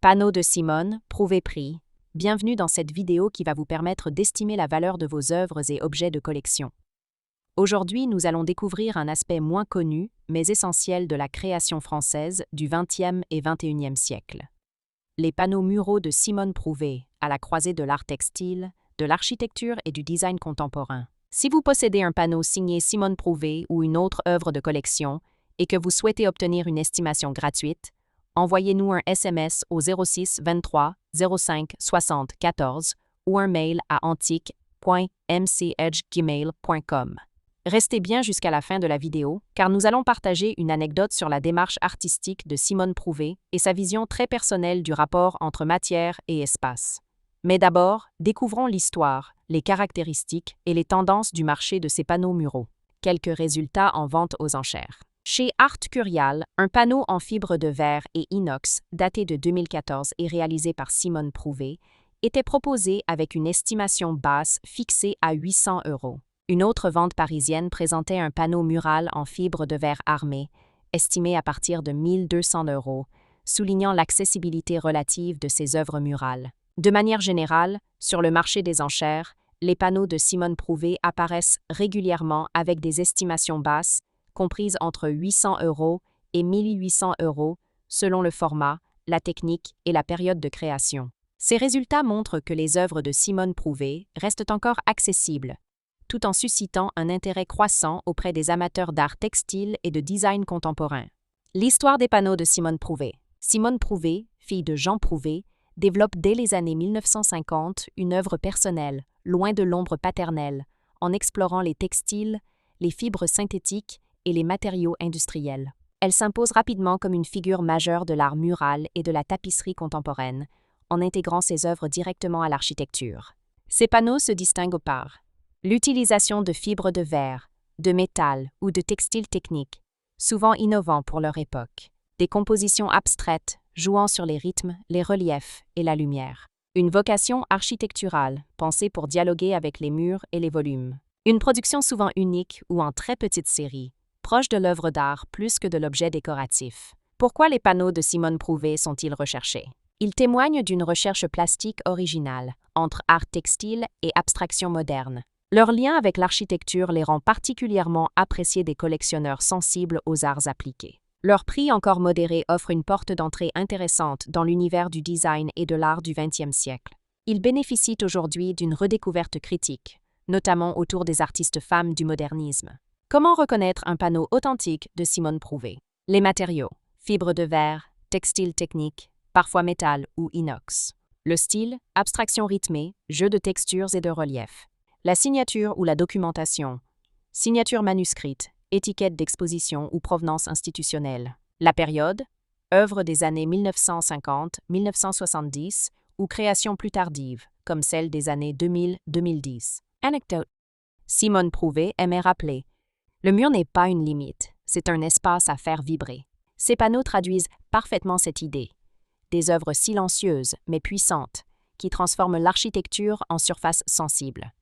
Panneau de Simone, Prouvé prix. Bienvenue dans cette vidéo qui va vous permettre d'estimer la valeur de vos œuvres et objets de collection. Aujourd'hui, nous allons découvrir un aspect moins connu, mais essentiel de la création française du XXe et XXIe siècle. Les panneaux muraux de Simone Prouvé, à la croisée de l'art textile, de l'architecture et du design contemporain. Si vous possédez un panneau signé Simone Prouvé ou une autre œuvre de collection et que vous souhaitez obtenir une estimation gratuite, envoyez-nous un SMS au 06 23 05 60 14 ou un mail à antique.mchgmail.com. Restez bien jusqu'à la fin de la vidéo, car nous allons partager une anecdote sur la démarche artistique de Simone Prouvé et sa vision très personnelle du rapport entre matière et espace. Mais d'abord, découvrons l'histoire, les caractéristiques et les tendances du marché de ces panneaux muraux. Quelques résultats en vente aux enchères. Chez Art Curial, un panneau en fibre de verre et inox, daté de 2014 et réalisé par Simone Prouvé, était proposé avec une estimation basse fixée à 800 €. Une autre vente parisienne présentait un panneau mural en fibre de verre armé, estimé à partir de 1 200 €, soulignant l'accessibilité relative de ces œuvres murales. De manière générale, sur le marché des enchères, les panneaux de Simone Prouvé apparaissent régulièrement avec des estimations basses, comprises entre 800 € et 1 800 € selon le format, la technique et la période de création. Ces résultats montrent que les œuvres de Simone Prouvé restent encore accessibles, tout en suscitant un intérêt croissant auprès des amateurs d'art textile et de design contemporain. L'histoire des panneaux de Simone Prouvé. Simone Prouvé, fille de Jean Prouvé, développe dès les années 1950 une œuvre personnelle, loin de l'ombre paternelle, en explorant les textiles, les fibres synthétiques et les matériaux industriels. Elle s'impose rapidement comme une figure majeure de l'art mural et de la tapisserie contemporaine, en intégrant ses œuvres directement à l'architecture. Ces panneaux se distinguent par l'utilisation de fibres de verre, de métal ou de textiles techniques, souvent innovants pour leur époque, des compositions abstraites jouant sur les rythmes, les reliefs et la lumière, une vocation architecturale pensée pour dialoguer avec les murs et les volumes, une production souvent unique ou en très petite série, proche de l'œuvre d'art plus que de l'objet décoratif. Pourquoi les panneaux de Simone Prouvé sont-ils recherchés? Ils témoignent d'une recherche plastique originale, entre art textile et abstraction moderne. Leur lien avec l'architecture les rend particulièrement appréciés des collectionneurs sensibles aux arts appliqués. Leur prix encore modéré offre une porte d'entrée intéressante dans l'univers du design et de l'art du XXe siècle. Ils bénéficient aujourd'hui d'une redécouverte critique, notamment autour des artistes femmes du modernisme. Comment reconnaître un panneau authentique de Simone Prouvé? Les matériaux: fibres de verre, textile technique, parfois métal ou inox. Le style: abstraction rythmée, jeu de textures et de relief. La signature ou la documentation: signature manuscrite, étiquette d'exposition ou provenance institutionnelle. La période: œuvres des années 1950-1970 ou créations plus tardives, comme celles des années 2000-2010. Anecdote: Simone Prouvé aimait rappeler: le mur n'est pas une limite, c'est un espace à faire vibrer. Ces panneaux traduisent parfaitement cette idée. Des œuvres silencieuses mais puissantes, qui transforment l'architecture en surface sensible.